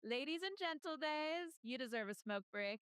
Ladies and gentle days, you deserve a smoke break.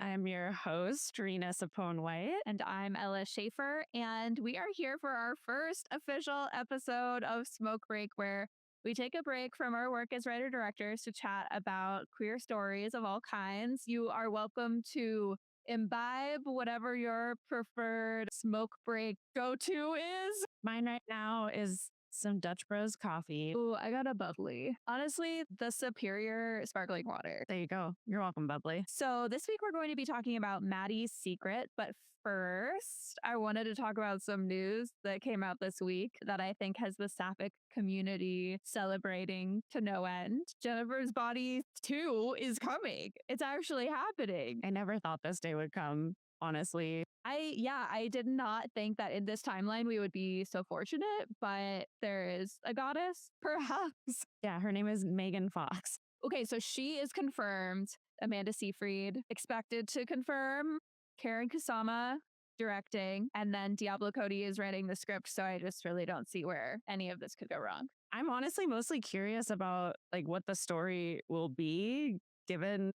I'm your host, Rena White. And I'm Ella Schaefer, and we are here for our first official episode of Smoke Break, where we take a break from our work as writer directors to chat about queer stories of all kinds. You are welcome to imbibe whatever your preferred smoke break go-to is. Mine right now is some Dutch Bros coffee. Ooh, I got a bubbly. Honestly, the superior sparkling water. There you go. You're welcome, bubbly. So this week we're going to be talking about Maddie's secret. But first, I wanted to talk about some news that came out this week that I think has the sapphic community celebrating to no end. Jennifer's Body 2 is coming. It's actually happening. I never thought this day would come, honestly. I did not think that in this timeline we would be so fortunate, but there is a goddess, perhaps. Yeah, her name is Megan Fox. Okay, so she is confirmed. Amanda Seyfried expected to confirm. Karen Kusama directing, and then Diablo Cody is writing the script. So I just really don't see where any of this could go wrong. I'm honestly mostly curious about like what the story will be, given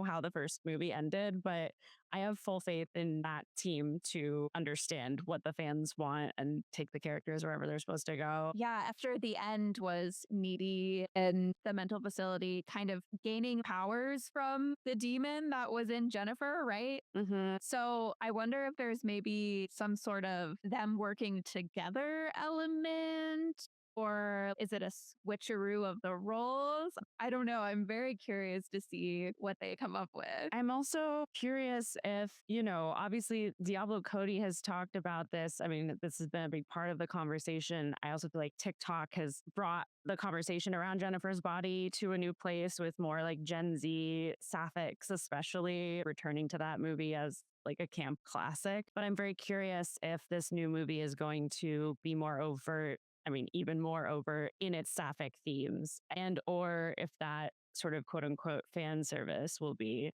how the first movie ended, but I have full faith in that team to understand what the fans want and take the characters wherever they're supposed to go. Yeah, after the end was Needy in the mental facility kind of gaining powers from the demon that was in Jennifer, right? Mm-hmm. So I wonder if there's maybe some sort of them working together element. Or is it a switcheroo of the roles? I don't know. I'm very curious to see what they come up with. I'm also curious if, obviously Diablo Cody has talked about this. I mean, this has been a big part of the conversation. I also feel like TikTok has brought the conversation around Jennifer's Body to a new place with more like Gen Z sapphics, especially returning to that movie as like a camp classic. But I'm very curious if this new movie is going to be more overt. I mean, even more overt in its sapphic themes, and or if that sort of quote unquote fan service will be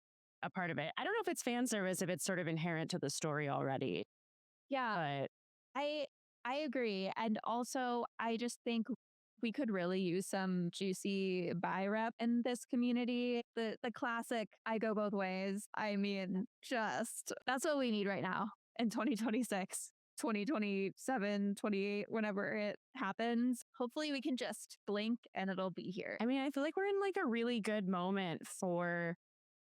a part of it. I don't know if it's fan service, if it's sort of inherent to the story already. Yeah, But I agree. And also, I just think we could really use some juicy buy rep in this community. The classic I go both ways. I mean, just that's what we need right now in 2026. 2027, 28, whenever it happens. Hopefully we can just blink and it'll be here. I mean, I feel like we're in like a really good moment for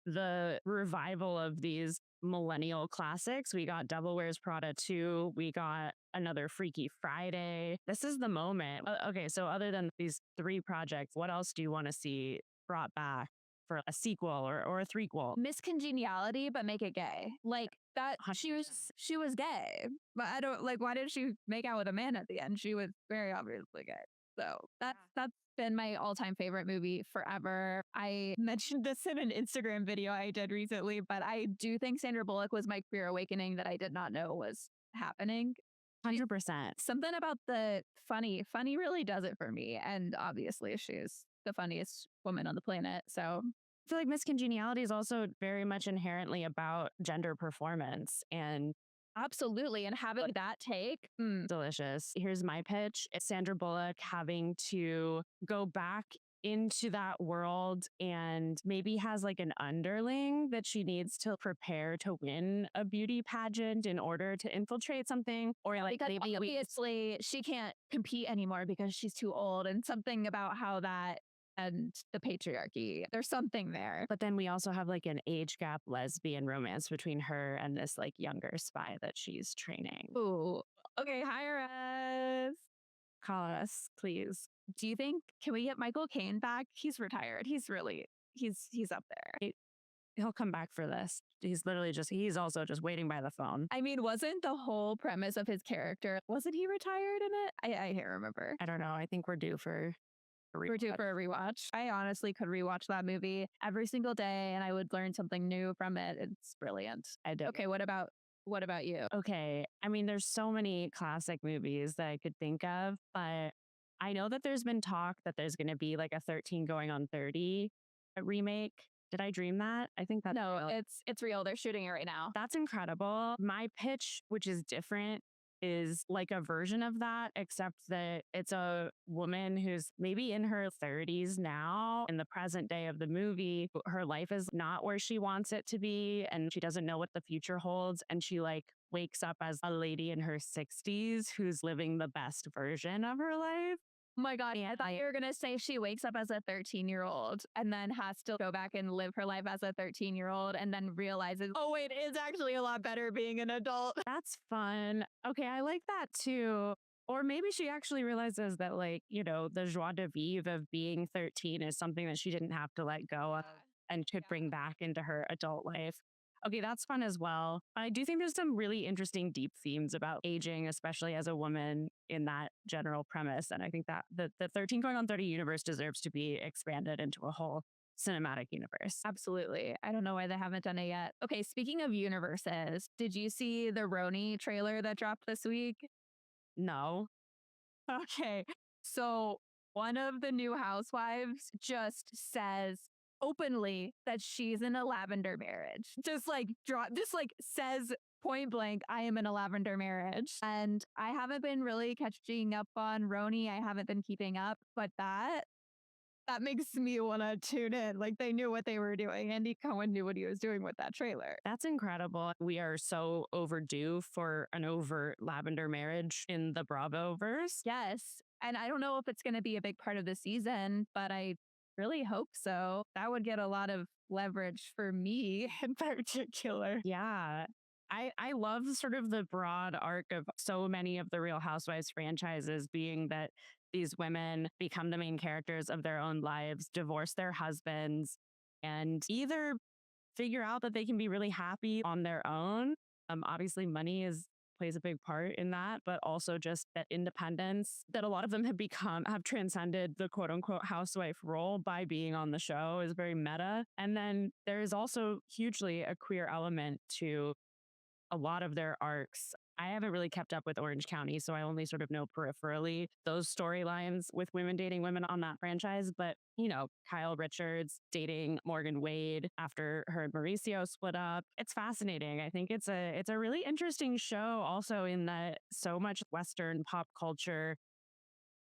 the revival of these millennial classics. We got Devil Wears Prada 2. We got another Freaky Friday. This is the moment. Okay, so other than these three projects, what else do you want to see brought back for a sequel or a threequel? Miss Congeniality, but make it gay. Like that, she was gay. But I don't like, why did she make out with a man at the end? She was very obviously gay. So that's been my all-time favorite movie forever. I mentioned this in an Instagram video I did recently, but I do think Sandra Bullock was my queer awakening that I did not know was happening. 100%. Something about the funny really does it for me. And obviously she's the funniest woman on the planet. So I feel like Miss Congeniality is also very much inherently about gender performance and absolutely. And having that take, delicious. Here's my pitch. It's Sandra Bullock having to go back into that world and maybe has like an underling that she needs to prepare to win a beauty pageant in order to infiltrate something, or like because maybe obviously she can't compete anymore because she's too old, and something about how that and the patriarchy, there's something there. But then we also have like an age gap lesbian romance between her and this like younger spy that she's training. Ooh, okay, hire us. Call us, please. Do you think, can we get Michael Caine back? He's retired. He's up there. He'll come back for this. He's also just waiting by the phone. I mean, wasn't the whole premise of his character, wasn't he retired in it? I can't remember. I don't know. I think we're due for a rewatch. We're due for a rewatch. I honestly could rewatch that movie every single day and I would learn something new from it. It's brilliant. I do. Okay, what about you? Okay. I mean, there's so many classic movies that I could think of, but I know that there's been talk that there's going to be like a 13 going on 30 remake. Did I dream that? I think that's no, real. it's real. They're shooting it right now. That's incredible. My pitch, which is different, is like a version of that, except that it's a woman who's maybe in her 30s now in the present day of the movie. Her life is not where she wants it to be, and she doesn't know what the future holds. And she like wakes up as a lady in her 60s who's living the best version of her life. Oh my God. I thought you were going to say she wakes up as a 13-year-old and then has to go back and live her life as a 13-year-old and then realizes, oh, wait, it's actually a lot better being an adult. That's fun. Okay, I like that too. Or maybe she actually realizes that, like, the joie de vivre of being 13 is something that she didn't have to let go of and could bring back into her adult life. Okay, that's fun as well. I do think there's some really interesting deep themes about aging, especially as a woman in that general premise. And I think that the 13 going on 30 universe deserves to be expanded into a whole cinematic universe. Absolutely. I don't know why they haven't done it yet. Okay, speaking of universes, did you see the RHONY trailer that dropped this week? No. Okay. So one of the new housewives just says openly that she's in a lavender marriage. Just like says point blank, I am in a lavender marriage. And I haven't been really catching up on RHONY. I haven't been keeping up, but that makes me want to tune in. Like they knew what they were doing. Andy Cohen knew what he was doing with that trailer. That's incredible. We are so overdue for an overt lavender marriage in the Bravo verse. Yes. And I don't know if it's going to be a big part of the season, but I really hope so. That would get a lot of leverage for me in particular. Yeah. I love sort of the broad arc of so many of the Real Housewives franchises being that these women become the main characters of their own lives, divorce their husbands, and either figure out that they can be really happy on their own. Obviously, money is plays a big part in that, but also just that independence that a lot of them have transcended the quote unquote housewife role by being on the show is very meta. And then there is also hugely a queer element to a lot of their arcs. I haven't really kept up with Orange County, so I only sort of know peripherally those storylines with women dating women on that franchise. But, Kyle Richards dating Morgan Wade after her and Mauricio split up. It's fascinating. I think it's a really interesting show also in that so much Western pop culture,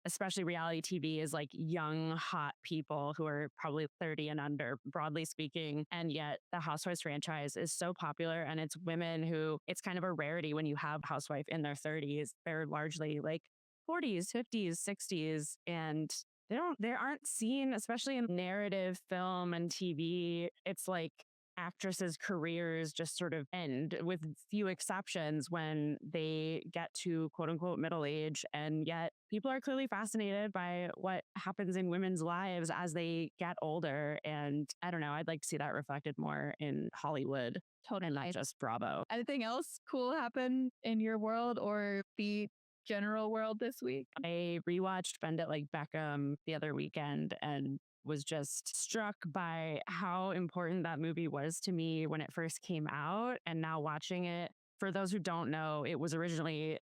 especially reality TV, is like young, hot people who are probably 30 and under, broadly speaking. And yet the Housewives franchise is so popular. And it's women who it's kind of a rarity when you have housewife in their 30s. They're largely like 40s, 50s, 60s. And they aren't seen, especially in narrative film and TV. It's like actresses' careers just sort of end with few exceptions when they get to quote unquote middle age. And yet people are clearly fascinated by what happens in women's lives as they get older. And I don't know, I'd like to see that reflected more in Hollywood and not Totally. just Bravo. Anything else cool happen in your world or the general world this week? I rewatched Bend It Like Beckham the other weekend and was just struck by how important that movie was to me when it first came out. And now watching it, for those who don't know, it was originally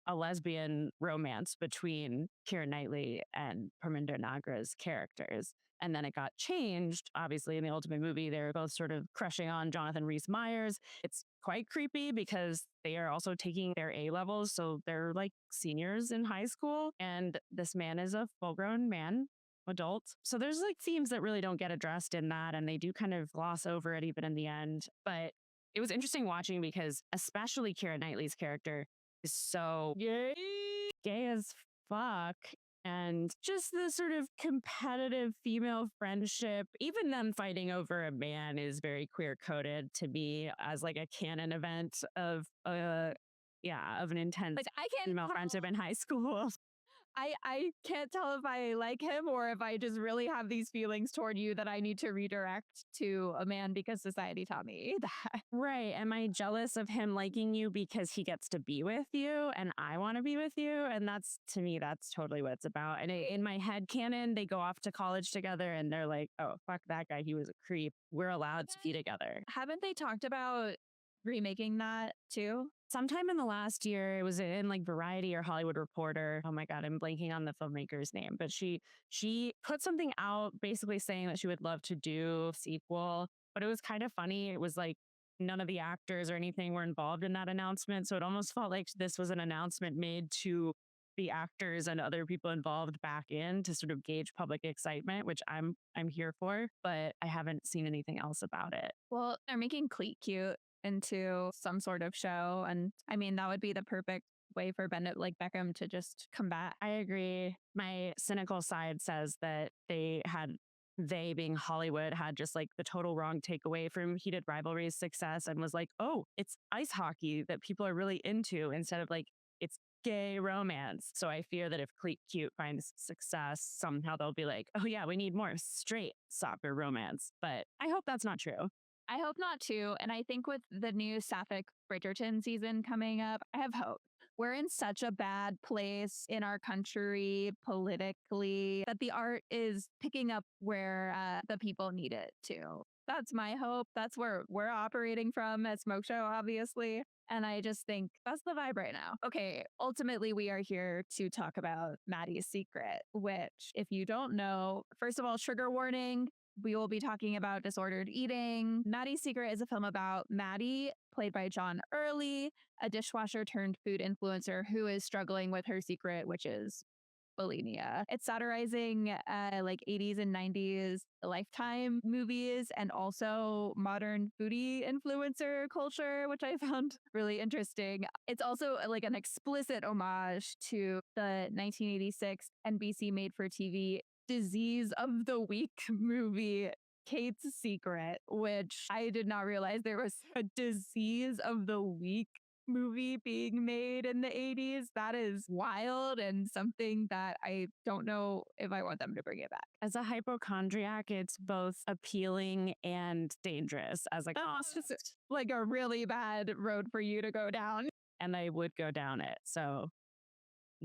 a lesbian romance between Keira Knightley and Parminder Nagra's characters. And then it got changed. Obviously, in the ultimate movie, they were both sort of crushing on Jonathan Rhys Meyers. It's quite creepy because they are also taking their A levels. So they're like seniors in high school. And this man is a full grown man, adult. So there's like themes that really don't get addressed in that. And they do kind of gloss over it even in the end. But it was interesting watching because, especially Keira Knightley's character, is so gay as fuck. And just the sort of competitive female friendship, even them fighting over a man is very queer coded to me as like a canon event of of an intense Like I can't female friendship in high school. I can't tell if I like him or if I just really have these feelings toward you that I need to redirect to a man because society taught me that. Right. Am I jealous of him liking you because he gets to be with you and I want to be with you? And that's, to me, that's totally what it's about. And in my head canon, they go off to college together and they're like, oh, fuck that guy. He was a creep. We're allowed to be together. Haven't they talked about remaking that too? Sometime in the last year, it was in like Variety or Hollywood Reporter. Oh my God, I'm blanking on the filmmaker's name, but she put something out basically saying that she would love to do a sequel, but it was kind of funny. It was like none of the actors or anything were involved in that announcement. So it almost felt like this was an announcement made to the actors and other people involved back in to sort of gauge public excitement, which I'm here for, but I haven't seen anything else about it. Well, they're making Cleat Cute into some sort of show. And I mean, that would be the perfect way for Bennett, like Beckham, to just come back. I agree. My cynical side says that they being Hollywood had just like the total wrong takeaway from Heated Rivalry's success and was like, oh, it's ice hockey that people are really into instead of like it's gay romance. So I fear that if Cleat Cute finds success, somehow they'll be like, oh yeah, we need more straight soccer romance. But I hope that's not true. I hope not too. And I think with the new Sapphic Bridgerton season coming up, I have hope. We're in such a bad place in our country politically that the art is picking up where the people need it to. That's my hope. That's where we're operating from at Smoke Show, obviously. And I just think that's the vibe right now. Okay, ultimately, we are here to talk about Maddie's Secret, which, if you don't know, first of all, trigger warning, we will be talking about disordered eating. Maddie's Secret is a film about Maddie, played by John Early, a dishwasher turned food influencer who is struggling with her secret, which is bulimia. It's satirizing like 80s and 90s Lifetime movies and also modern foodie influencer culture, which I found really interesting. It's also like an explicit homage to the 1986 NBC made for TV Disease of the Week movie, Kate's Secret, which I did not realize there was a Disease of the Week movie being made in the 80s. That is wild and something that I don't know if I want them to bring it back. As a hypochondriac, it's both appealing and dangerous as a It's just concept. like a really bad road for you to go down. And I would go down it. So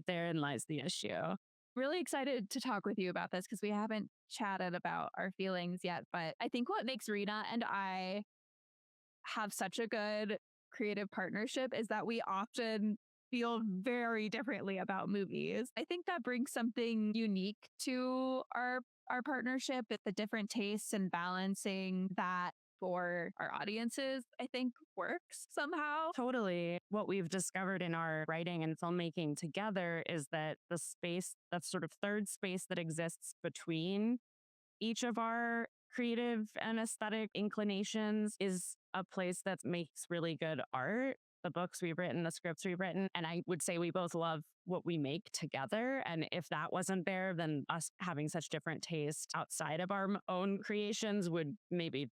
therein lies the issue. Really excited to talk with you about this because we haven't chatted about our feelings yet. But I think what makes Rena and I have such a good creative partnership is that we often feel very differently about movies. I think that brings something unique to our partnership with the different tastes and balancing that for our audiences, I think works somehow. Totally. What we've discovered in our writing and filmmaking together is that the space, that sort of third space that exists between each of our creative and aesthetic inclinations, is a place that makes really good art. The books we've written, the scripts we've written. And I would say we both love what we make together. And if that wasn't there, then us having such different taste outside of our own creations would maybe,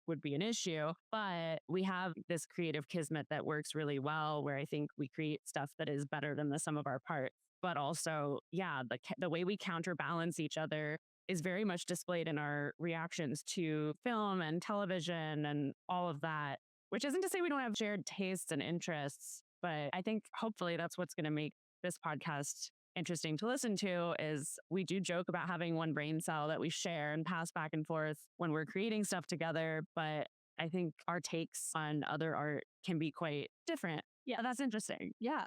would be an issue. But we have this creative kismet that works really well, where I think we create stuff that is better than the sum of our parts. But also, yeah, the way we counterbalance each other is very much displayed in our reactions to film and television and all of that, which isn't to say we don't have shared tastes and interests, but I think hopefully that's what's going to make this podcast interesting to listen to. Is we do joke about having one brain cell that we share and pass back and forth when we're creating stuff together, but I think our takes on other art can be quite different. Yeah, that's interesting. Yeah,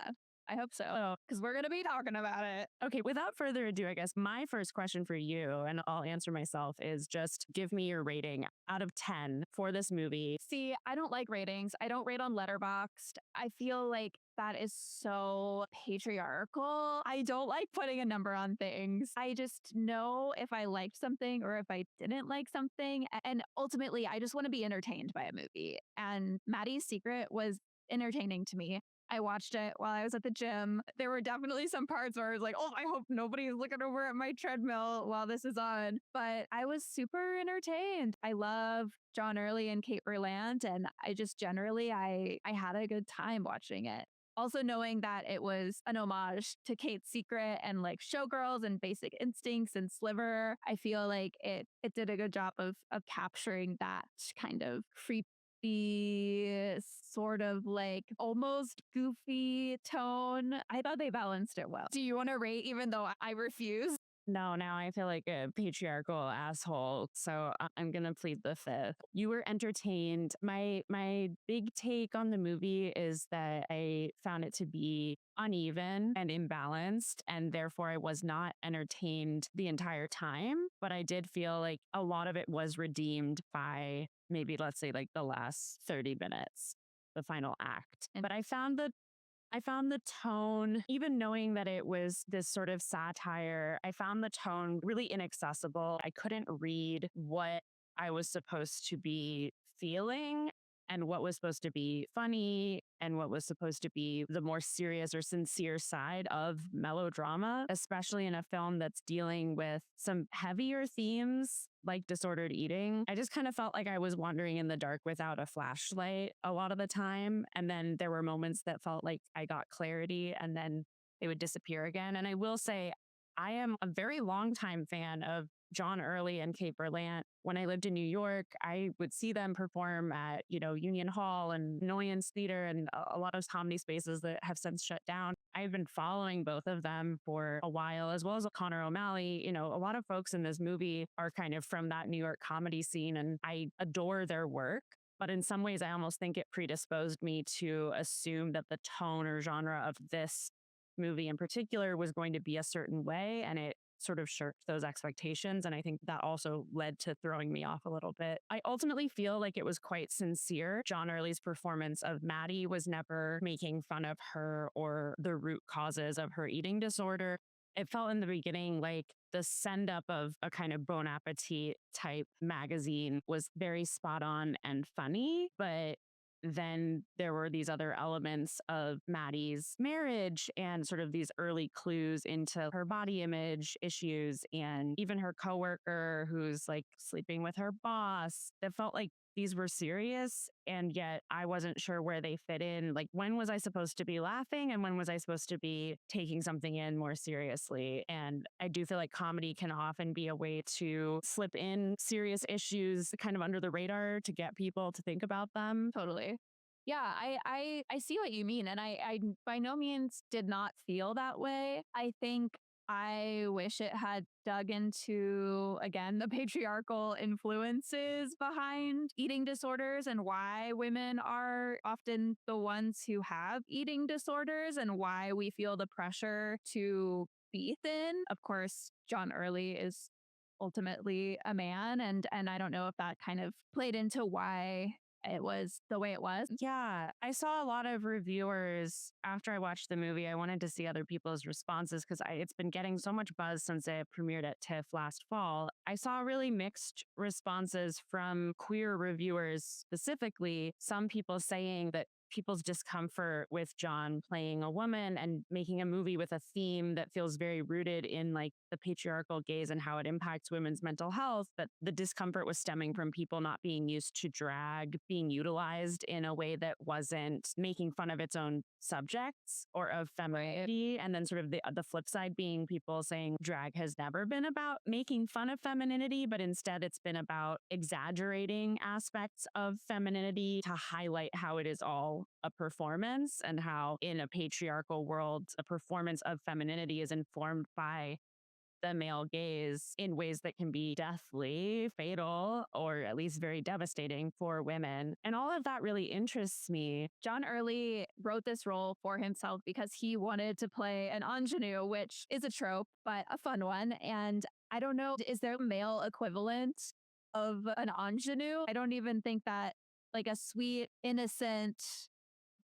I hope so. Because we're going to be talking about it. Okay, without further ado, I guess my first question for you, and I'll answer myself, is just give me your rating out of 10 for this movie. See, I don't like ratings. I don't rate on Letterboxd. I feel like that is so patriarchal. I don't like putting a number on things. I just know if I liked something or if I didn't like something. And ultimately, I just want to be entertained by a movie. And Maddie's Secret was entertaining to me. I watched it while I was at the gym. There were definitely some parts where I was like, oh, I hope nobody's looking over at my treadmill while this is on. But I was super entertained. I love John Early and Kate Berlant. And I just generally, I had a good time watching it. Also knowing that it was an homage to Kate's Secret and like Showgirls and Basic Instincts and Sliver, I feel like it did a good job of capturing that kind of creepy, sort of like almost goofy tone. I thought they balanced it well. Do you want to rate even though I refuse? No, now I feel like a patriarchal asshole, so I'm gonna plead the fifth. You were entertained. My big take on the movie is that I found it to be uneven and imbalanced, and therefore I was not entertained the entire time. But I did feel like a lot of it was redeemed by maybe, let's say, like the last 30 minutes, the final act. And But I found the tone, even knowing that it was this sort of satire, I found the tone really inaccessible. I couldn't read what I was supposed to be feeling and what was supposed to be funny and what was supposed to be the more serious or sincere side of melodrama, especially in a film that's dealing with some heavier themes like disordered eating. I just kind of felt like I was wandering in the dark without a flashlight a lot of the time. And then there were moments that felt like I got clarity and then they would disappear again. And I will say, I am a very long time fan of John Early and Kate Berlant. When I lived in New York, I would see them perform at, Union Hall and Noyens Theater and a lot of comedy spaces that have since shut down. I've been following both of them for a while, as well as Connor O'Malley. A lot of folks in this movie are kind of from that New York comedy scene, and I adore their work. But in some ways, I almost think it predisposed me to assume that the tone or genre of this movie in particular was going to be a certain way, and it sort of shirked those expectations. And I think that also led to throwing me off a little bit. I ultimately feel like it was quite sincere. John Early's performance of Maddie was never making fun of her or the root causes of her eating disorder. It felt in the beginning like the send up of a kind of Bon Appetit type magazine was very spot on and funny, but then there were these other elements of Maddie's marriage and sort of these early clues into her body image issues and even her coworker who's like sleeping with her boss. That felt like these were serious, and yet I wasn't sure where they fit in. Like, when was I supposed to be laughing and when was I supposed to be taking something in more seriously? And I do feel like comedy can often be a way to slip in serious issues kind of under the radar to get people to think about them. totally. Yeah, I see what you mean. And I by no means did not feel that way. I think I wish it had dug into, again, the patriarchal influences behind eating disorders and why women are often the ones who have eating disorders and why we feel the pressure to be thin. Of course, John Early is ultimately a man, and I don't know if that kind of played into why it was the way it was. Yeah, I saw a lot of reviewers after I watched the movie. I wanted to see other people's responses because it's been getting so much buzz since it premiered at TIFF last fall. I saw really mixed responses from queer reviewers specifically. Some people saying that people's discomfort with John playing a woman and making a movie with a theme that feels very rooted in like the patriarchal gaze and how it impacts women's mental health, that the discomfort was stemming from people not being used to drag being utilized in a way that wasn't making fun of its own subjects or of femininity. And then sort of the flip side being people saying drag has never been about making fun of femininity, but instead it's been about exaggerating aspects of femininity to highlight how it is all a performance and how in a patriarchal world, a performance of femininity is informed by the male gaze in ways that can be deathly, fatal, or at least very devastating for women. And all of that really interests me. John Early wrote this role for himself because he wanted to play an ingenue, which is a trope, but a fun one. And I don't know, is there a male equivalent of an ingenue? I don't even think that, like, a sweet, innocent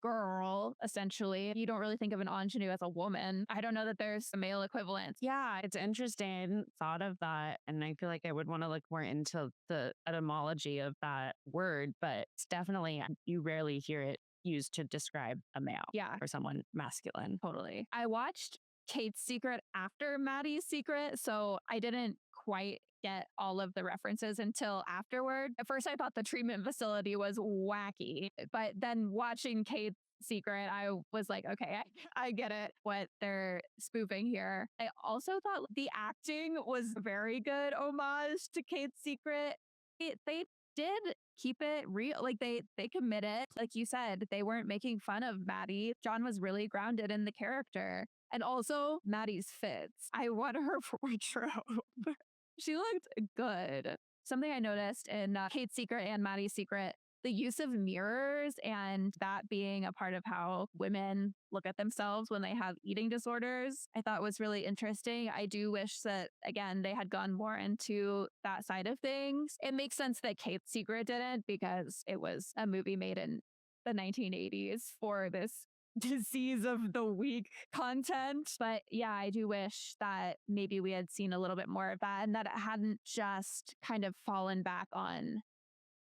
girl, essentially. You don't really think of an ingenue as a woman. I don't know that there's a male equivalent. Yeah, it's interesting. I hadn't thought of that. And I feel like I would want to look more into the etymology of that word, but it's definitely, you rarely hear it used to describe a male Yeah, or someone masculine. totally. I watched Kate's Secret after Maddie's Secret, so I didn't quite get all of the references until afterward. At first, I thought the treatment facility was wacky, but then watching Kate's Secret, I was like, okay, I get it, what they're spoofing here. I also thought the acting was very good homage to Kate's Secret. They did keep it real. Like they committed. Like you said, they weren't making fun of Maddie. John was really grounded in the character. And also Maddie's fits. I want her wardrobe. She looked good. Something I noticed in Kate's Secret and Maddie's Secret, the use of mirrors and that being a part of how women look at themselves when they have eating disorders, I thought was really interesting. I do wish that, again, they had gone more into that side of things. It makes sense that Kate's Secret didn't because it was a movie made in the 1980s for this disease of the week content. But yeah, I do wish that maybe we had seen a little bit more of that and that it hadn't just kind of fallen back on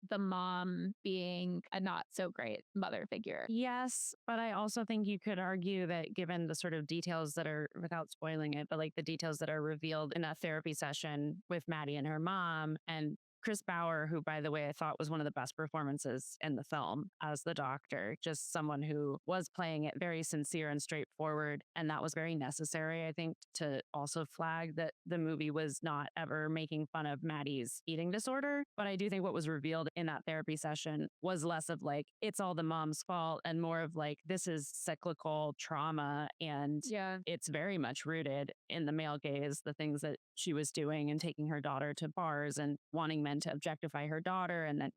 the mom being a not so great mother figure. Yes, but I also think you could argue that given the sort of details that are, without spoiling it, but like the details that are revealed in a therapy session with Maddie and her mom, and Chris Bauer, who, by the way, I thought was one of the best performances in the film as the doctor, just someone who was playing it very sincere and straightforward. And that was very necessary, I think, to also flag that the movie was not ever making fun of Maddie's eating disorder. But I do think what was revealed in that therapy session was less of like, it's all the mom's fault and more of like, this is cyclical trauma. And Yeah. it's very much rooted in the male gaze, the things that she was doing and taking her daughter to bars and wanting men to objectify her daughter and then,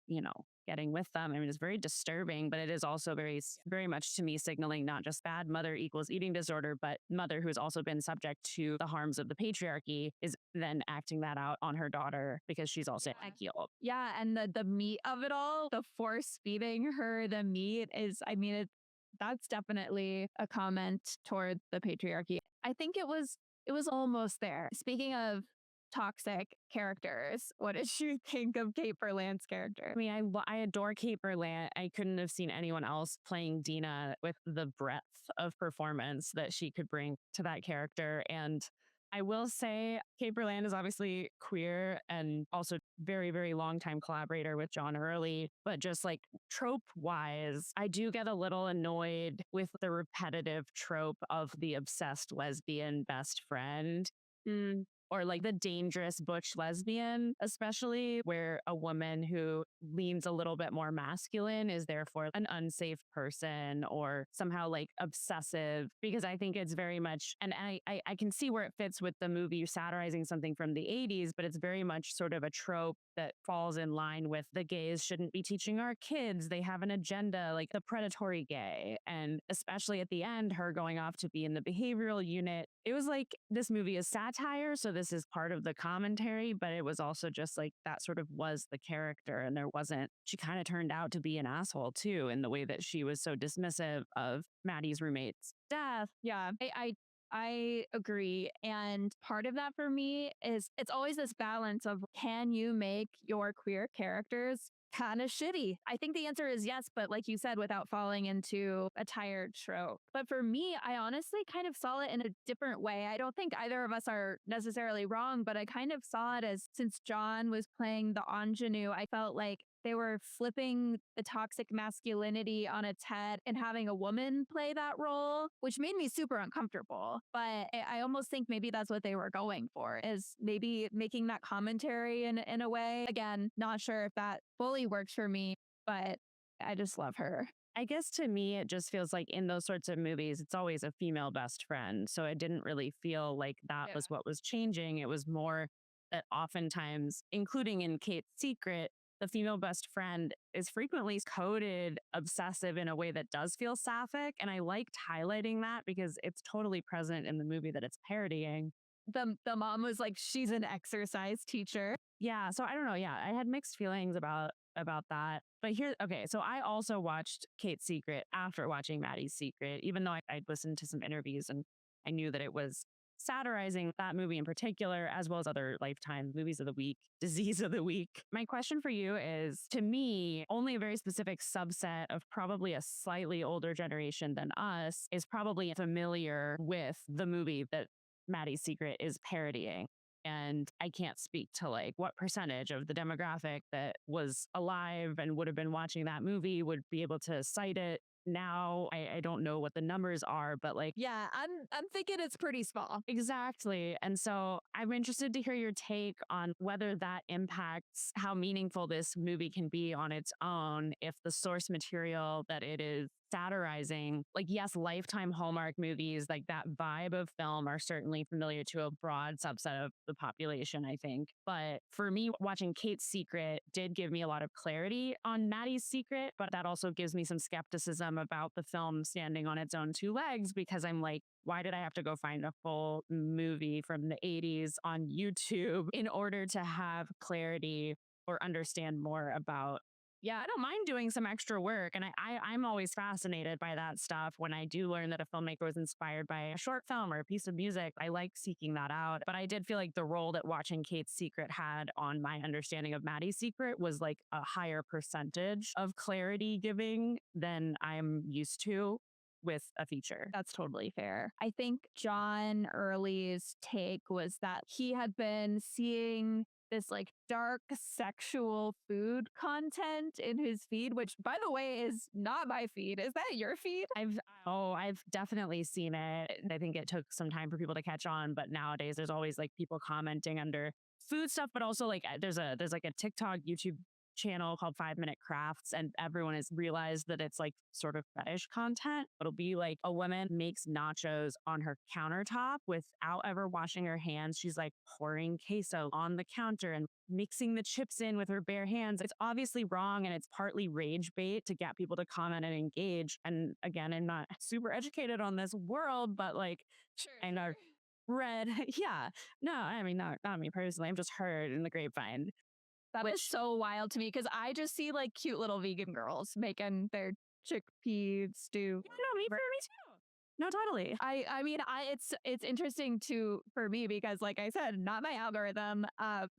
getting with them. I mean, it's very disturbing, but it is also very much to me signaling not just bad mother equals eating disorder, but mother who has also been subject to the harms of the patriarchy is then acting that out on her daughter because she's also healed. Yeah. And the meat of it all, the force feeding her the meat is, I mean, that's definitely a comment toward the patriarchy. I think it was almost there. Speaking of toxic characters, what did you think of Kate Berland's character? I mean, I adore Kate Berlant. I couldn't have seen anyone else playing Dina with the breadth of performance that she could bring to that character. And I will say, Kate Berlant is obviously queer and also very, very long time collaborator with John Early. But just like trope wise, I do get a little annoyed with the repetitive trope of the obsessed lesbian best friend. Or like the dangerous butch lesbian, especially where a woman who leans a little bit more masculine is therefore an unsafe person or somehow like obsessive. Because I think it's very much, and I can see where it fits with the movie satirizing something from the 80s, but it's very much sort of a trope that falls in line with the gays shouldn't be teaching our kids. They have an agenda, like the predatory gay. And especially at the end, her going off to be in the behavioral unit. It was like this movie is satire. So this is part of the commentary, but it was also just like that sort of was the character. And she kind of turned out to be an asshole too, in the way that she was so dismissive of Maddie's roommate's death. Yeah, I agree. And part of that for me is it's always this balance of can you make your queer characters kind of shitty? I think the answer is yes, but like you said, without falling into a tired trope. But for me, I honestly kind of saw it in a different way. I don't think either of us are necessarily wrong, but I kind of saw it as since John was playing the ingenue, I felt like they were flipping the toxic masculinity on its head and having a woman play that role, which made me super uncomfortable. But I almost think maybe that's what they were going for, is maybe making that commentary in a way. Again, not sure if that fully works for me, but I just love her. I guess to me, it just feels like in those sorts of movies, it's always a female best friend. So it didn't really feel like that was what was changing. It was more that oftentimes, including in Kate's Secret, the female best friend is frequently coded obsessive in a way that does feel sapphic. And I liked highlighting that because it's totally present in the movie that it's parodying. The mom was like, she's an exercise teacher. Yeah. So I don't know. Yeah. I had mixed feelings about that. But okay. So I also watched Kate's Secret after watching Maddie's Secret, even though I'd listened to some interviews and I knew that it was satirizing that movie in particular, as well as other Lifetime movies of the week, disease of the week. My question for you is, to me, only a very specific subset of probably a slightly older generation than us is probably familiar with the movie that Maddie's Secret is parodying. And I can't speak to like what percentage of the demographic that was alive and would have been watching that movie would be able to cite it now. I don't know what the numbers are, but like, Yeah, I'm thinking it's pretty small. exactly. And so I'm interested to hear your take on whether that impacts how meaningful this movie can be on its own if the source material that it is satirizing, like, yes, Lifetime Hallmark movies, like that vibe of film are certainly familiar to a broad subset of the population, I think. But for me, watching Kate's Secret did give me a lot of clarity on Maddie's Secret, but that also gives me some skepticism about the film standing on its own two legs because I'm like, why did I have to go find a full movie from the 80s on YouTube in order to have clarity or understand more about? Yeah, I don't mind doing some extra work. And I'm always fascinated by that stuff. When I do learn that a filmmaker was inspired by a short film or a piece of music, I like seeking that out. But I did feel like the role that watching Kate's Secret had on my understanding of Maddie's Secret was like a higher percentage of clarity giving than I'm used to with a feature. That's totally fair. I think John Early's take was that he had been seeing this like dark sexual food content in his feed, which by the way is not my feed. Is that your feed? I've definitely seen it. I think it took some time for people to catch on, but nowadays there's always like people commenting under food stuff, but also like there's like a TikTok, YouTube channel called 5 Minute Crafts, and everyone has realized that it's like sort of fetish content. It'll be like a woman makes nachos on her countertop without ever washing her hands. She's like pouring queso on the counter and mixing the chips in with her bare hands. It's obviously wrong and it's partly rage bait to get people to comment and engage. And again, I'm not super educated on this world, but like Sure. I know read, yeah. No, I mean not me personally. I've just heard in the grapevine. That is Which so wild to me because I just see like cute little vegan girls making their chickpea stew. yeah, no, me too. No, totally. I mean it's interesting to for me because like I said, not my algorithm.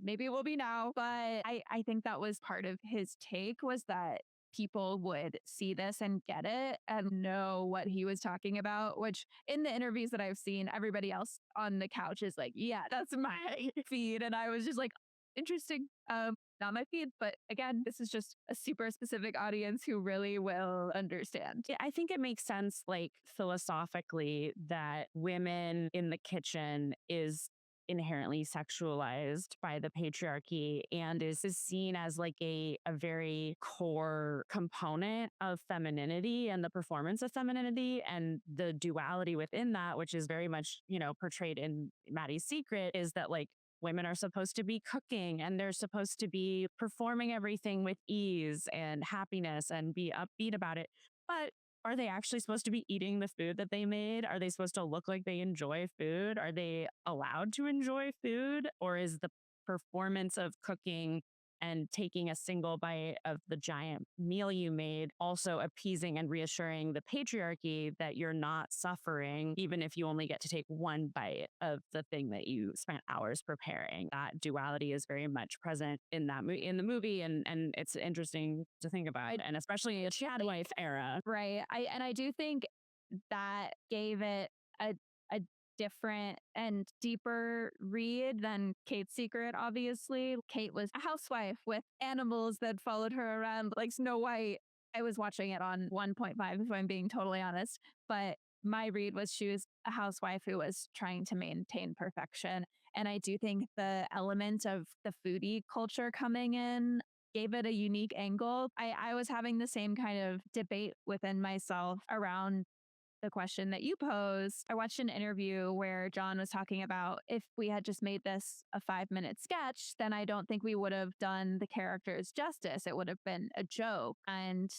Maybe it will be now, but I think that was part of his take was that people would see this and get it and know what he was talking about, which in the interviews that I've seen, everybody else on the couch is like, yeah, that's my feed. And I was just like, interesting. Not my feed, but again, this is just a super specific audience who really will understand. Yeah, I think it makes sense, like philosophically, that women in the kitchen is inherently sexualized by the patriarchy and is seen as like a very core component of femininity and the performance of femininity and the duality within that, which is very much, portrayed in Maddie's Secret, is that like women are supposed to be cooking and they're supposed to be performing everything with ease and happiness and be upbeat about it. But are they actually supposed to be eating the food that they made? Are they supposed to look like they enjoy food? Are they allowed to enjoy food? Or is the performance of cooking and taking a single bite of the giant meal you made also appeasing and reassuring the patriarchy that you're not suffering, even if you only get to take one bite of the thing that you spent hours preparing? That duality is very much present in in the movie, and it's interesting to think about, and especially a Chad wife era. Right. I do think that gave it a different and deeper read than Kate's Secret, obviously. Kate was a housewife with animals that followed her around like Snow White. I was watching it on 1.5, if I'm being totally honest. But my read was she was a housewife who was trying to maintain perfection. And I do think the element of the foodie culture coming in gave it a unique angle. I was having the same kind of debate within myself around the question that you posed. I watched an interview where John was talking about if we had just made this a 5 minute sketch, then I don't think we would have done the characters justice. It would have been a joke. And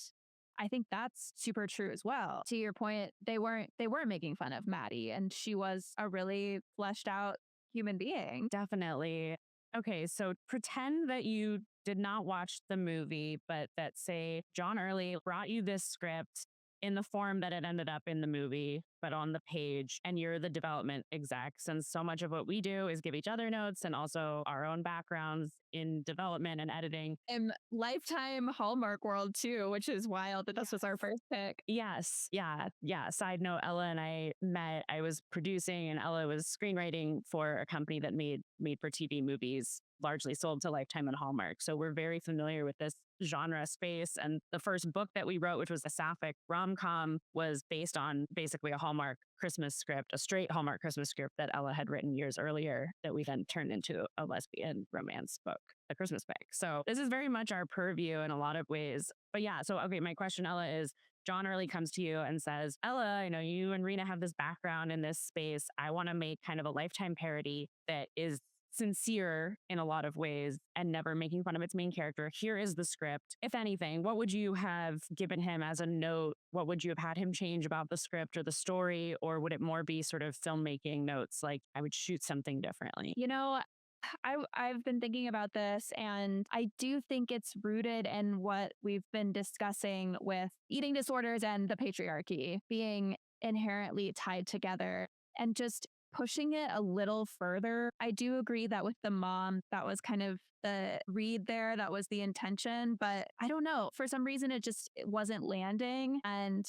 I think that's super true as well. To your point, they weren't making fun of Maddie and she was a really fleshed out human being. Definitely. Okay, so pretend that you did not watch the movie, but that, say, John Early brought you this script in the form that it ended up in the movie, but on the page, and you're the development exec. Since so much of what we do is give each other notes and also our own backgrounds in development and editing. And Lifetime Hallmark World too, which is wild that this was our first pick. Yes. Yeah. Yeah. Side note, Ella and I met. I was producing and Ella was screenwriting for a company that made for TV movies, largely sold to Lifetime and Hallmark. So we're very familiar with this genre space. And the first book that we wrote, which was a sapphic rom-com, was based on basically a Hallmark Christmas script, a straight Hallmark Christmas script that Ella had written years earlier that we then turned into a lesbian romance book, A Christmas Pig. So this is very much our purview in a lot of ways. But yeah, so okay, my question, Ella, is John early comes to you and says, Ella, I know you and Rena have this background in this space. I want to make kind of a Lifetime parody that is sincere in a lot of ways and never making fun of its main character. Here is the script. If anything, what would you have given him as a note? What would you have had him change about the script or the story? Or would it more be sort of filmmaking notes, like I would shoot something differently? You know, I've been thinking about this, and I do think it's rooted in what we've been discussing with eating disorders and the patriarchy being inherently tied together, and just pushing it a little further. I do agree that with the mom, that was kind of the read there, that was the intention, but I don't know. For some reason, it wasn't landing, and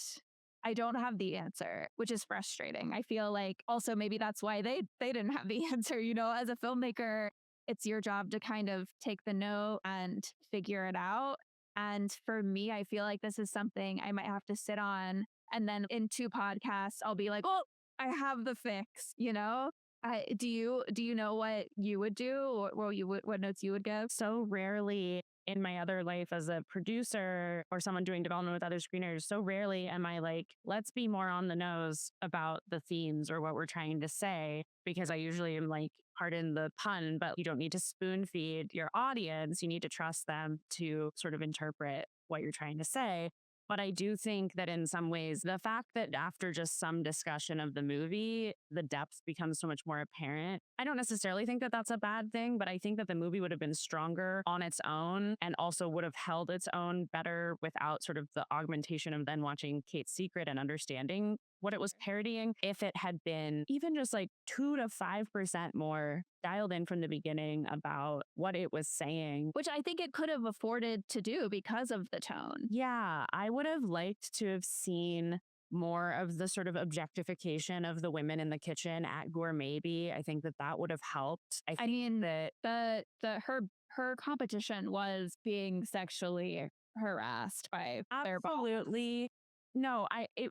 I don't have the answer, which is frustrating. I feel like also maybe that's why they didn't have the answer. As a filmmaker, it's your job to kind of take the note and figure it out. And for me, I feel like this is something I might have to sit on, and then in 2 podcasts I'll be like, "Oh, I have the fix." Do you know what you would do, or what notes you would give? So rarely in my other life as a producer or someone doing development with other screeners, so rarely am I like, let's be more on the nose about the themes or what we're trying to say, because I usually am like, pardon the pun, but you don't need to spoon feed your audience. You need to trust them to sort of interpret what you're trying to say. But I do think that in some ways, the fact that after just some discussion of the movie, the depth becomes so much more apparent. I don't necessarily think that that's a bad thing, but I think that the movie would have been stronger on its own and also would have held its own better without sort of the augmentation of then watching Kate's Secret and understanding what it was parodying if it had been even just like 2 to 5% more dialed in from the beginning about what it was saying. Which I think it could have afforded to do because of the tone. Yeah, I would have liked to have seen more of the sort of objectification of the women in the kitchen at Gourmet Bee. I think that that would have helped. I I think mean, that her competition was being sexually harassed by their boss. absolutely. No,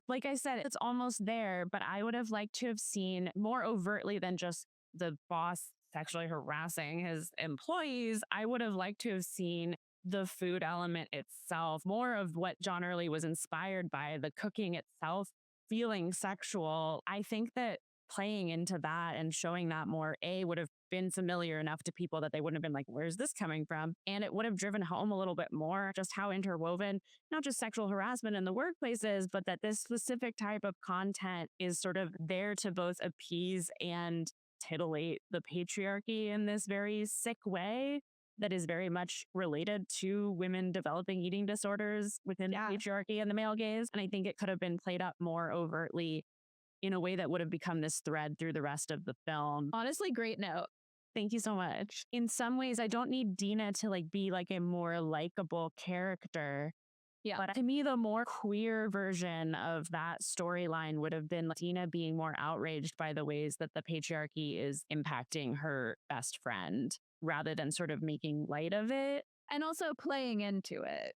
like I said, it's almost there, but I would have liked to have seen more overtly than just the boss sexually harassing his employees. I would have liked to have seen the food element itself, more of what John Early was inspired by, the cooking itself feeling sexual. I think that playing into that and showing that more, would have been familiar enough to people that they wouldn't have been like, where's this coming from? And it would have driven home a little bit more just how interwoven, not just sexual harassment in the workplace is, but that this specific type of content is sort of there to both appease and titillate the patriarchy in this very sick way that is very much related to women developing eating disorders within the patriarchy and the male gaze. And I think it could have been played up more overtly in a way that would have become this thread through the rest of the film. Honestly, great note. Thank you so much. In some ways, I don't need Dina to like be like a more likable character. Yeah. But to me, the more queer version of that storyline would have been Dina being more outraged by the ways that the patriarchy is impacting her best friend rather than sort of making light of it. And also playing into it.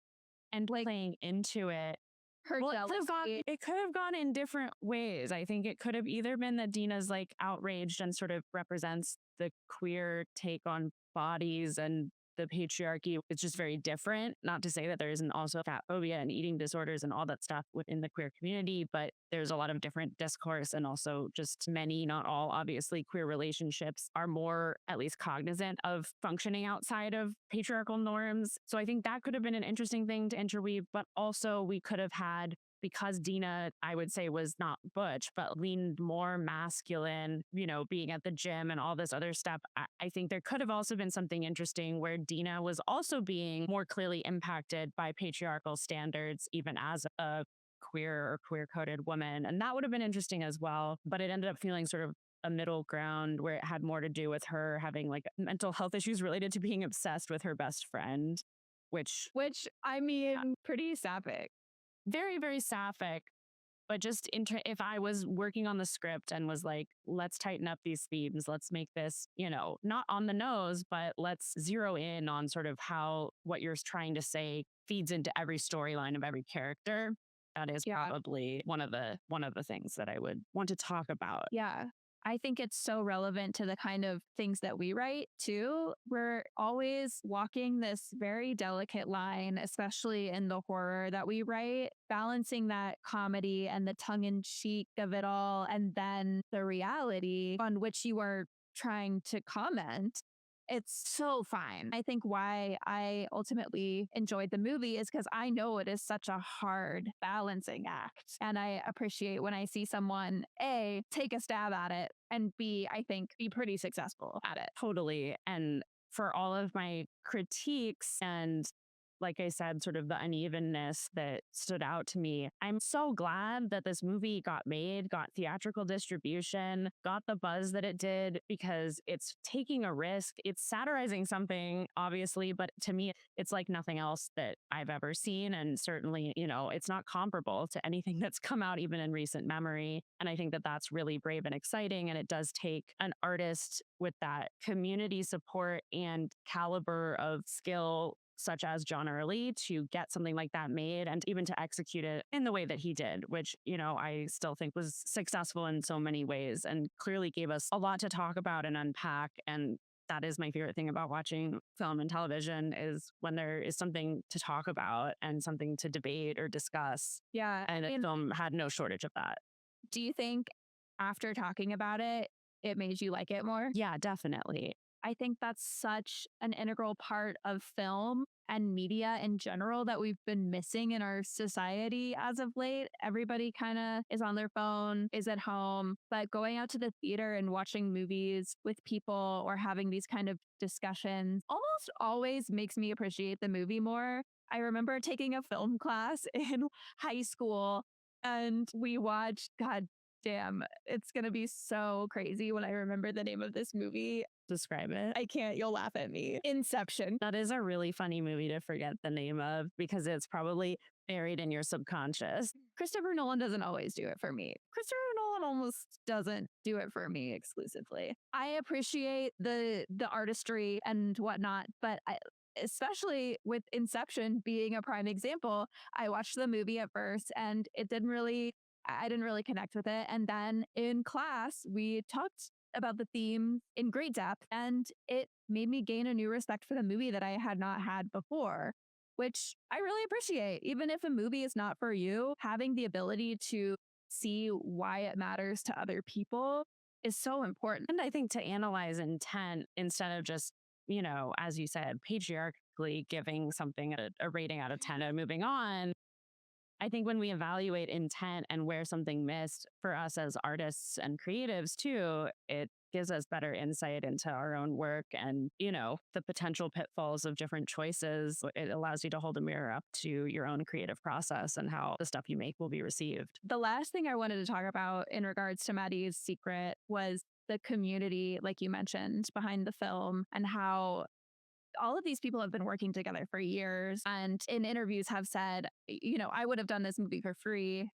And playing into it. Her jealousy. It could have gone in different ways. I think it could have either been that Dina's like outraged and sort of represents the queer take on bodies and the patriarchy. It's just very different. Not to say that there isn't also fat phobia and eating disorders and all that stuff within the queer community, but there's a lot of different discourse, and also just many, not all, obviously, queer relationships are more at least cognizant of functioning outside of patriarchal norms. So I think that could have been an interesting thing to interweave, but also we could have had, because Dina, I would say, was not butch, but leaned more masculine, being at the gym and all this other stuff. I think there could have also been something interesting where Dina was also being more clearly impacted by patriarchal standards, even as a queer or queer coded woman. And that would have been interesting as well. But it ended up feeling sort of a middle ground where it had more to do with her having like mental health issues related to being obsessed with her best friend, which I mean, pretty sapphic. Very, very sapphic. But just if I was working on the script and was like, let's tighten up these themes, let's make this, not on the nose, but let's zero in on sort of how what you're trying to say feeds into every storyline of every character. That is Yeah. probably one of the things that I would want to talk about. Yeah. I think it's so relevant to the kind of things that we write too. We're always walking this very delicate line, especially in the horror that we write, balancing that comedy and the tongue in cheek of it all, and then the reality on which you are trying to comment. It's so fine. I think why I ultimately enjoyed the movie is because I know it is such a hard balancing act. And I appreciate when I see someone, A, take a stab at it, and B, I think be pretty successful at it. Totally. And for all of my critiques and, like I said, sort of the unevenness that stood out to me, I'm so glad that this movie got made, got theatrical distribution, got the buzz that it did, because it's taking a risk. It's satirizing something, obviously, but to me, it's like nothing else that I've ever seen. And certainly, it's not comparable to anything that's come out even in recent memory. And I think that that's really brave and exciting. And it does take an artist with that community support and caliber of skill such as John Early to get something like that made and even to execute it in the way that he did, which, I still think was successful in so many ways and clearly gave us a lot to talk about and unpack. And that is my favorite thing about watching film and television, is when there is something to talk about and something to debate or discuss. Yeah. And a film had no shortage of that. Do you think after talking about it, it made you like it more? Yeah, definitely. I think that's such an integral part of film and media in general that we've been missing in our society as of late. Everybody kind of is on their phone, is at home, but going out to the theater and watching movies with people or having these kind of discussions almost always makes me appreciate the movie more. I remember taking a film class in high school and we watched, God damn, it's going to be so crazy when I remember the name of this movie. Describe it. I can't, you'll laugh at me. Inception. That is a really funny movie to forget the name of, because it's probably buried in your subconscious. Christopher Nolan doesn't always do it for me. Christopher Nolan almost doesn't do it for me exclusively. I appreciate the artistry and whatnot, but especially with Inception being a prime example, I watched the movie at first and I didn't really connect with it. And then in class, we talked about the theme in great depth, and it made me gain a new respect for the movie that I had not had before, which I really appreciate. Even if a movie is not for you, having the ability to see why it matters to other people is so important. And I think to analyze intent instead of just, as you said, patriarchally giving something a rating out of 10 and moving on. I think when we evaluate intent and where something missed for us as artists and creatives too, it gives us better insight into our own work and, the potential pitfalls of different choices. It allows you to hold a mirror up to your own creative process and how the stuff you make will be received. The last thing I wanted to talk about in regards to Maddie's secret was the community, like you mentioned, behind the film, and how all of these people have been working together for years and in interviews have said, I would have done this movie for free.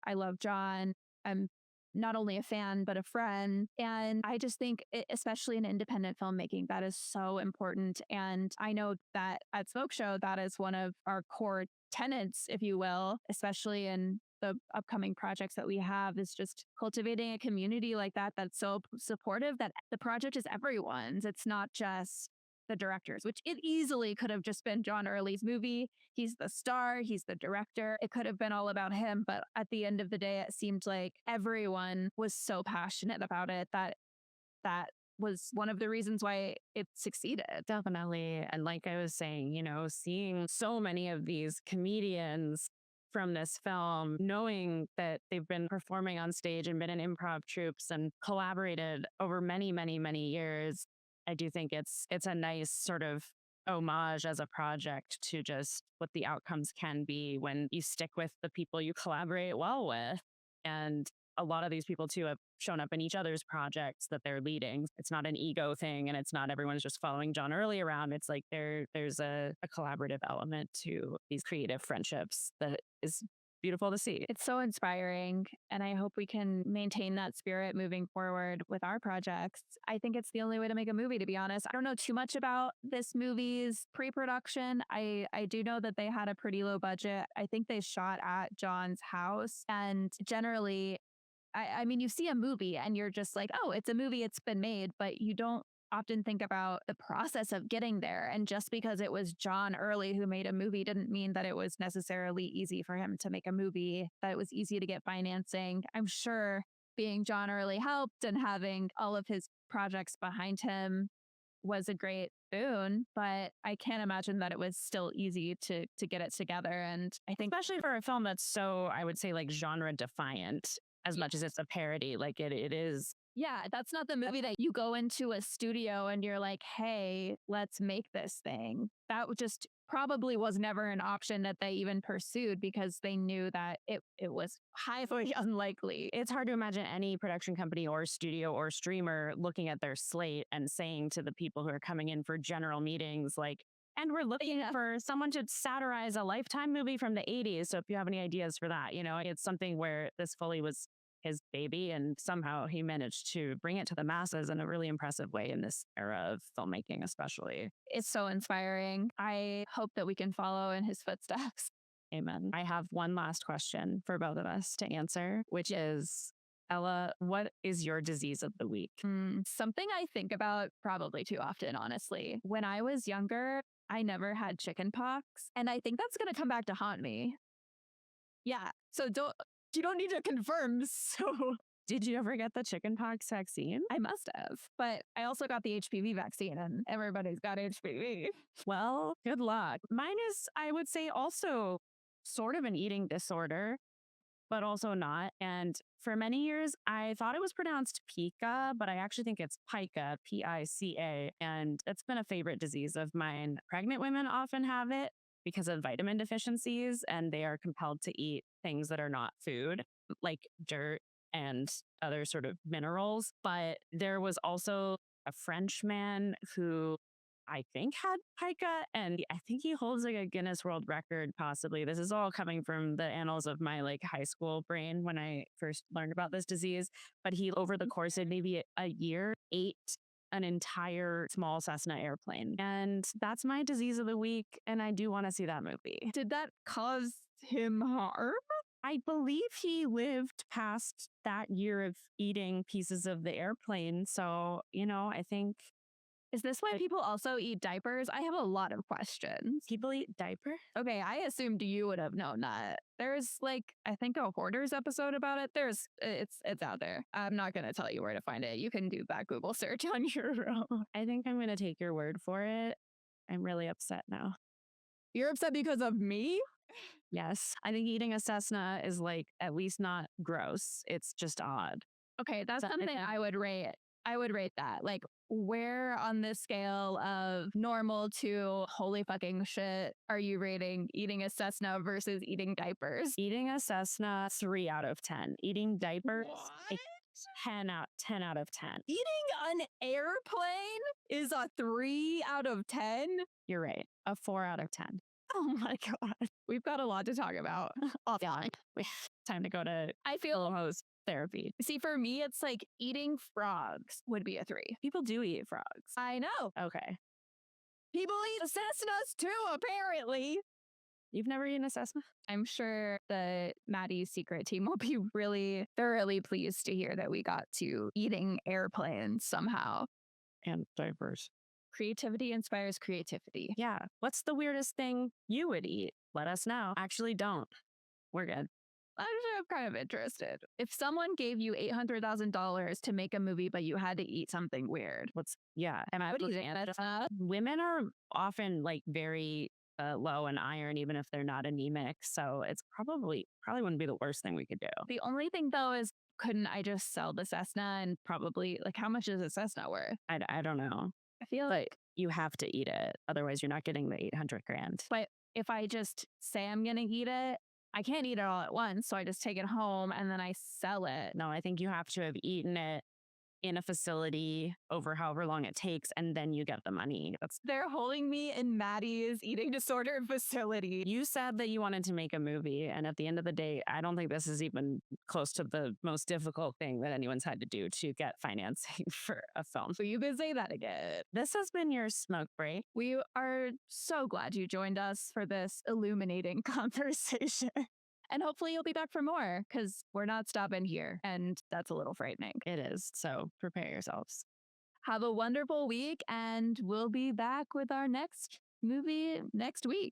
I love John. I'm not only a fan, but a friend. And I just think, especially in independent filmmaking, that is so important. And I know that at Smoke Show, that is one of our core tenets, if you will, especially in the upcoming projects that we have, is just cultivating a community like that that's so supportive that the project is everyone's. It's not just the directors, which it easily could have just been John Early's movie. He's the star, he's the director. It could have been all about him. But at the end of the day, it seemed like everyone was so passionate about it that was one of the reasons why it succeeded. Definitely. And like I was saying, seeing so many of these comedians from this film, knowing that they've been performing on stage and been in improv troupes and collaborated over many, many, many years, I do think it's a nice sort of homage as a project to just what the outcomes can be when you stick with the people you collaborate well with. And a lot of these people too have shown up in each other's projects that they're leading. It's not an ego thing, and it's not everyone's just following John Early around. It's like there's a collaborative element to these creative friendships that is beautiful to see. It's so inspiring. And I hope we can maintain that spirit moving forward with our projects. I think it's the only way to make a movie, to be honest. I don't know too much about this movie's pre production. I do know that they had a pretty low budget. I think they shot at John's house. And generally, I mean, you see a movie and you're just like, oh, it's a movie, it's been made, but you don't often think about the process of getting there. And just because it was John Early who made a movie didn't mean that it was necessarily easy for him to make a movie, that it was easy to get financing. I'm sure being John Early helped and having all of his projects behind him was a great boon, but I can't imagine that it was still easy to get it together. And I think Especially for a film that's so, I would say, like genre defiant as much as it's a parody. Like it is. yeah, that's not the movie that you go into a studio and you're like, hey, let's make this thing. That just probably was never an option that they even pursued because they knew that it was highly unlikely. It's hard to imagine any production company or studio or streamer looking at their slate and saying to the people who are coming in for general meetings, like, and we're looking for someone to satirize a Lifetime movie from the 80s. So if you have any ideas for that, it's something where this fully was his baby, and somehow he managed to bring it to the masses in a really impressive way in this era of filmmaking, especially. It's so inspiring. I hope that we can follow in his footsteps. Amen. I have one last question for both of us to answer, which is, Ella, what is your disease of the week? Something I think about probably too often, honestly. When I was younger, I never had chicken pox, and I think that's going to come back to haunt me. Yeah. So you don't need to confirm. So Did you ever get the chickenpox vaccine? I must have, but I also got the HPV vaccine, and everybody's got HPV. Well, good luck. Mine is, I would say, also sort of an eating disorder, but also not. And for many years, I thought it was pronounced pica, but I actually think it's pica, Pica. And it's been a favorite disease of mine. Pregnant women often have it because of vitamin deficiencies, and they are compelled to eat things that are not food, like dirt and other sort of minerals. But there was also a Frenchman who I think had pica, and I think he holds like a Guinness World Record, possibly. This is all coming from the annals of my like high school brain when I first learned about this disease. But he, over the course of maybe a year, ate an entire small Cessna airplane. And that's my disease of the week. And I do want to see that movie. Did that cause him harm? I believe he lived past that year of eating pieces of the airplane. So, I think. Is this why people also eat diapers? I have a lot of questions. People eat diaper? Okay, I assumed you would have known that. There's like, I think a Hoarders episode about it. It's out there. I'm not going to tell you where to find it. You can do that Google search on your own. I think I'm going to take your word for it. I'm really upset now. You're upset because of me? Yes. I think eating a Cessna is like at least not gross. It's just odd. Okay, that's something I would rate. I would rate that. Like, where on this scale of normal to holy fucking shit are you rating eating a Cessna versus eating diapers? Eating a Cessna, 3 out of 10. Eating diapers, 10 out of 10. Eating an airplane is a 3 out of 10? You're right. A 4 out of 10. Oh my God. We've got a lot to talk about. Offline. Time to go to I feel host therapy. See, for me, it's like eating frogs would be a 3. People do eat frogs. I know. Okay. People eat Cessnas too, apparently. You've never eaten a Cessna? I'm sure the Maddie's secret team will be really thoroughly pleased to hear that we got to eating airplanes somehow. And diapers. Creativity inspires creativity. Yeah. What's the weirdest thing you would eat? Let us know. Actually, don't. We're good. I'm kind of interested. If someone gave you $800,000 to make a movie, but you had to eat something weird, and I would eat it. Women are often like very low in iron, even if they're not anemic. So it's probably wouldn't be the worst thing we could do. The only thing though is, couldn't I just sell the Cessna and probably like, how much is a Cessna worth? I don't know. I feel like you have to eat it. Otherwise, you're not getting the 800 grand. But if I just say I'm going to eat it, I can't eat it all at once. So I just take it home and then I sell it. No, I think you have to have eaten it in a facility over however long it takes, and then you get the money. That's They're holding me in Maddie's eating disorder facility. You said that you wanted to make a movie, and at the end of the day, I don't think this is even close to the most difficult thing that anyone's had to do to get financing for a film. So you could say that again. This has been your smoke break. We are so glad you joined us for this illuminating conversation. And hopefully you'll be back for more because we're not stopping here. And that's a little frightening. It is. So prepare yourselves. Have a wonderful week, and we'll be back with our next movie next week.